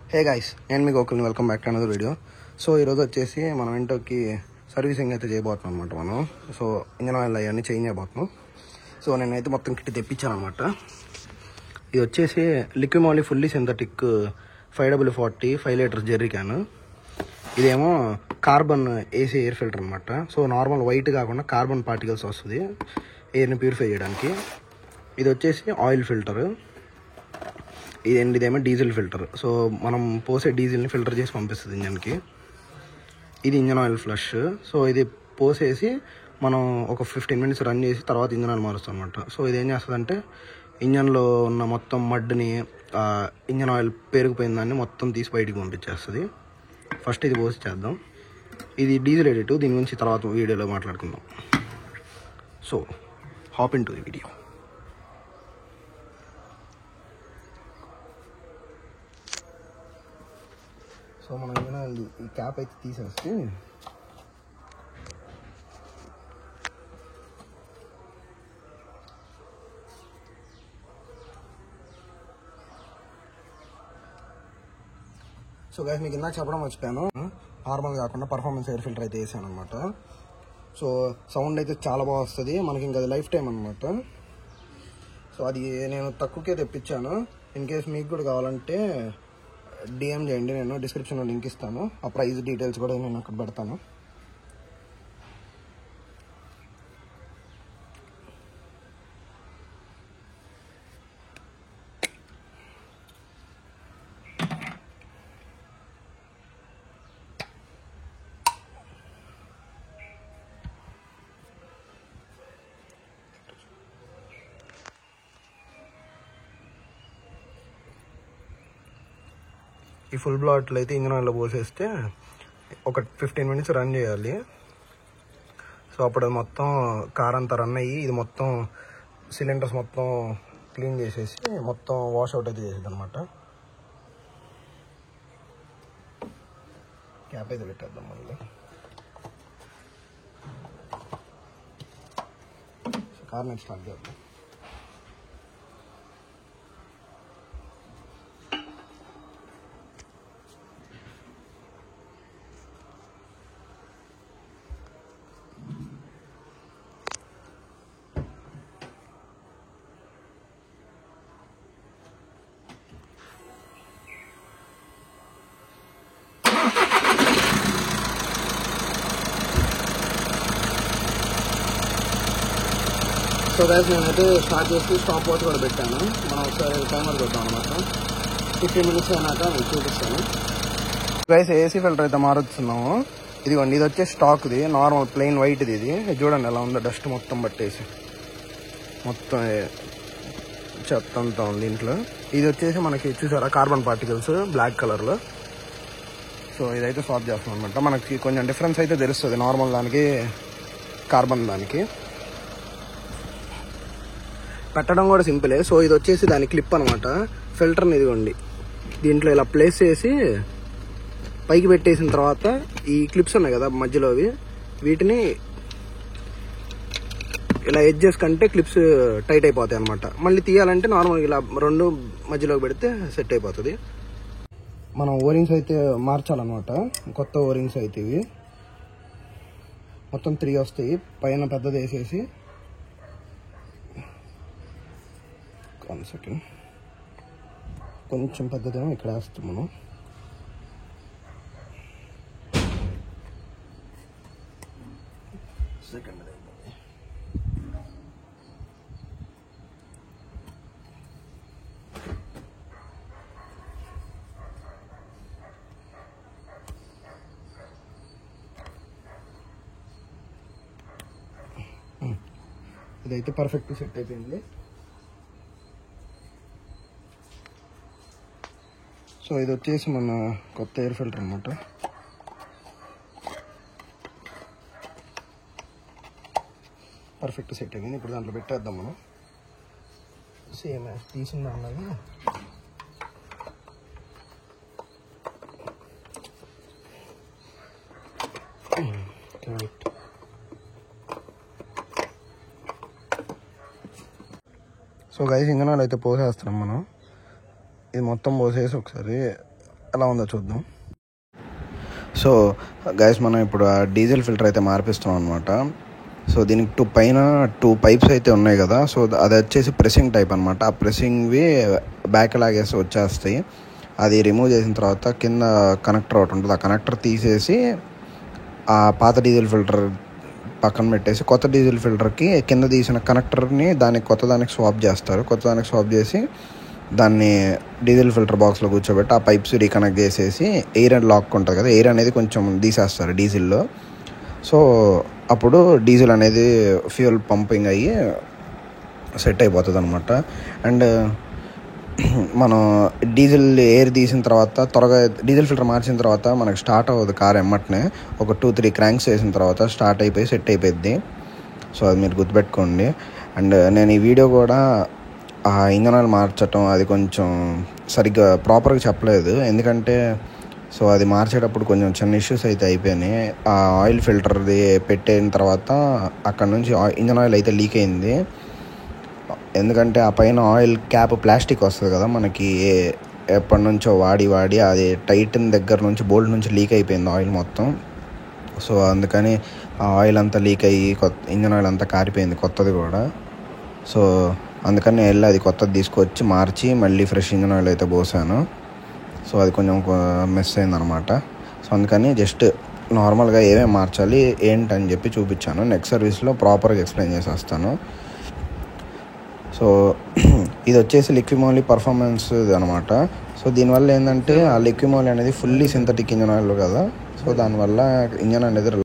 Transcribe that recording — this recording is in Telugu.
హే గైస్, నేను మీ గోకుల్ని. Welcome back to another video. So ఈరోజు వచ్చేసి మనం ఇంటోకి సర్వీసింగ్ అయితే చేయబోతున్నాం అనమాట. మనం సో ఇంజన్ ఆయిల్ అవన్నీ చేంజ్ చేయబోతున్నాం. సో నేనైతే మొత్తం కిట్ తెప్పించాను అనమాట. ఇది వచ్చేసి Liqui Moly fully synthetic 540 5 litres jerry can. ఇదేమో కార్బన్ ఏసీ ఎయిర్ ఫిల్టర్ అనమాట. సో నార్మల్ వైట్ కాకుండా కార్బన్ పార్టికల్స్ వస్తుంది ఎయిర్ని ప్యూరిఫై చేయడానికి. ఇది వచ్చేసి ఆయిల్ ఫిల్టర్. ఇదేమో డీజిల్ ఫిల్టర్. సో మనం పోసే డీజిల్ని ఫిల్టర్ చేసి పంపిస్తుంది ఇంజన్కి. ఇది ఇంజన్ ఆయిల్ ఫ్లష్. సో ఇది పోసేసి మనం ఒక 15 మినిట్స్ రన్ చేసి తర్వాత ఇంజన్ ఆయిల్ మారుస్తాం అనమాట. సో ఇది ఏం చేస్తుందంటే ఇంజన్లో ఉన్న మొత్తం మడ్ని, ఇంజన్ ఆయిల్ పేరుకుపోయిన దాన్ని మొత్తం తీసి బయటికి పంపించేస్తుంది. ఫస్ట్ ఇది పోసి చేద్దాం. ఇది డీజిల్ ఎడిట్, దీని గురించి తర్వాత వీడియోలో మాట్లాడుకుందాం. So hop in to the video. So మనం ఏమైనా ఈ క్యాప్ అయితే తీసేస్తే సో గైస్, మీకు ఇందాక చెప్పడం మర్చిపోయాను, నార్మల్ కాకుండా పర్ఫార్మెన్స్ ఎయిర్ ఫిల్టర్ అయితే వేసాను అనమాట. సో సౌండ్ అయితే చాలా బాగా వస్తుంది మనకి, ఇంకా అది లైఫ్ టైం అనమాట. సో అది నేను తక్కువకే తెప్పించాను. ఇన్ కేస్ మీకు కూడా కావాలంటే డిఎం చేయండి, నేను డిస్క్రిప్షన్లో లింక్ ఇస్తాను. ఆ ప్రైస్ డీటెయిల్స్ కూడా నేను అక్కడ పెడతాను. ఈ ఫుల్ బాటిల్ అయితే ఇంజన్ ఆయిల్లో పోసేస్తే ఒక 15 మినిట్స్ రన్ చేయాలి. సో అప్పుడు మొత్తం కార్ అంతా రన్ అయ్యి ఇది మొత్తం సిలిండర్స్ మొత్తం క్లీన్ చేసేసి మొత్తం వాష్ అవుట్ అయితే చేసేది అనమాట. క్యాప్ అయితే పెట్టేద్దాం మళ్ళీ. సో కార్ నెక్స్ట్ స్టార్ట్ చేద్దాం. సో గైస్, నేనైతే స్టార్ట్ చేసి స్టాప్ వాచ్ కూడా పెట్టాను. మనం ఒకసారి టైమర్ కొట్టాం అనమాట. 15 మినిట్స్ అయినాక నేను చూపిస్తాను. గైస్, ఏసీ ఫిల్టర్ అయితే మారుస్తున్నాము. ఇదిగోండి, ఇది వచ్చే స్టాక్ది నార్మల్ ప్లెయిన్ వైట్ది. ఇది చూడండి ఎలా ఉందో, డస్ట్ మొత్తం పట్టేసి మొత్తం చెత్త అంతా ఉంది ఇంట్లో. ఇది వచ్చేసి మనకి చూసారా కార్బన్ పార్టికల్స్ బ్లాక్ కలర్లో. సో ఇదైతే స్వాప్ చేస్తాం అనమాట. మనకి కొంచెం డిఫరెన్స్ అయితే తెలుస్తుంది నార్మల్ దానికి కార్బన్ దానికి. పెట్టడం కూడా సింపులే. సో ఇది వచ్చేసి దాని క్లిప్ అనమాట. ఫిల్టర్ని ఇదిగోండి దీంట్లో ఇలా ప్లేస్ చేసి పైకి పెట్టేసిన తర్వాత ఈ క్లిప్స్ ఉన్నాయి కదా మధ్యలోవి, వీటిని ఇలా ఎడ్జెస్ కంటే క్లిప్స్ టైట్ అయిపోతాయి అనమాట. మళ్ళీ తీయాలంటే నార్మల్గా ఇలా రెండు మధ్యలోకి పెడితే సెట్ అయిపోతుంది. మనం ఓరింగ్స్ అయితే మార్చాలన్నమాట. కొత్త ఓరింగ్స్ అయితే ఇవి మొత్తం 3 వస్తాయి. పైన పెద్దది వేసేసి, 1 సెకండ్, కొంచెం పెద్దదేమో ఇక్కడ వేస్తాం మనం. సెకండ్ ఇదైతే పర్ఫెక్ట్ సెట్ అయిపోయింది. సో ఇది వచ్చేసి మన కొత్త ఎయిర్ ఫిల్టర్ అనమాట. పర్ఫెక్ట్ సెట్ అయింది. ఇప్పుడు దాంట్లో పెట్టేద్దాం మనం. సేమ్ తీసిందా అన్నది. సో గైస్, ఇంజన్ ఆయిల్ అయితే పోసేస్తున్నాం మనం. ఇది మొత్తం పోసేసి ఒకసారి ఎలా ఉందో చూద్దాం. సో గైస్ మనం ఇప్పుడు ఆ డీజిల్ ఫిల్టర్ అయితే మార్పిస్తున్నాం అనమాట. సో దీనికి పైన 2 పైప్స్ అయితే ఉన్నాయి కదా. సో అది వచ్చేసి ప్రెసింగ్ టైప్ అనమాట. ఆ ప్రెసింగ్వి బ్యాక్ లాగేసి వచ్చేస్తాయి. అది రిమూవ్ చేసిన తర్వాత కింద కనెక్టర్ ఒకటి ఉంటుంది. ఆ కనెక్టర్ తీసేసి ఆ పాత డీజిల్ ఫిల్టర్ పక్కన పెట్టేసి కొత్త డీజిల్ ఫిల్టర్కి కింద తీసిన కనెక్టర్ని కొత్త దానికి స్వాప్ చేస్తారు. కొత్త దానికి స్వాప్ చేసి దాన్ని డీజిల్ ఫిల్టర్ బాక్స్లో కూర్చోబెట్టి ఆ పైప్స్ రీకనెక్ట్ చేసేసి ఎయిర్ లాక్ ఉంటుంది కదా, ఎయిర్ అనేది కొంచెం తీసేస్తారు డీజిల్లో. సో అప్పుడు డీజిల్ అనేది ఫ్యూయల్ పంపింగ్ అయ్యి సెట్ అయిపోతుంది అనమాట. అండ్ మనం డీజిల్ ఎయిర్ తీసిన తర్వాత త్వరగా డీజిల్ ఫిల్టర్ మార్చిన తర్వాత మనకు స్టార్ట్ అవ్వదు కార్ ఎమ్మటనే. ఒక 2-3 క్రాంక్స్ వేసిన తర్వాత స్టార్ట్ అయిపోయి సెట్ అయిపోద్ది. సో అది మీరు గుర్తుపెట్టుకోండి. అండ్ నేను ఈ వీడియో కూడా ఆ ఇంజన్ ఆయిల్ మార్చటం అది కొంచెం సరిగ్గా ప్రాపర్గా చెప్పలేదు. ఎందుకంటే సో అది మార్చేటప్పుడు కొంచెం చిన్న ఇష్యూస్ అయితే అయిపోయినాయి. ఆ ఆయిల్ ఫిల్టర్ది పెట్టిన తర్వాత అక్కడ నుంచి ఇంజన్ ఆయిల్ అయితే లీక్ అయింది. ఎందుకంటే ఆ పైన ఆయిల్ క్యాప్ ప్లాస్టిక్ వస్తుంది కదా మనకి, ఎప్పటి నుంచో వాడి అది టైటన్ దగ్గర నుంచి బోల్ట్ నుంచి లీక్ అయిపోయింది ఆయిల్ మొత్తం. సో అందుకని ఆ ఆయిల్ అంతా లీక్ అయ్యి ఇంజన్ ఆయిల్ అంతా కారిపోయింది కొత్తది కూడా. సో అందుకని వెళ్ళి అది కొత్తది తీసుకొచ్చి మార్చి మళ్ళీ ఫ్రెష్ ఇంజన్ ఆయిల్ అయితే పోసాను. సో అది కొంచెం మిస్ అయిందనమాట. సో అందుకని జస్ట్ నార్మల్గా ఏమేమి మార్చాలి ఏంటని చెప్పి చూపించాను. నెక్స్ట్ సర్వీస్లో ప్రాపర్గా ఎక్స్ప్లెయిన్ చేసేస్తాను. సో ఇది వచ్చేసి లిక్విమోలీ పర్ఫార్మెన్స్ అనమాట. సో దీనివల్ల ఏంటంటే ఆ లిక్విమోలీ అనేది ఫుల్లీ సింథటిక్ ఇంజన్ ఆయిల్ కదా. సో దానివల్ల ఇంజన్ అనేది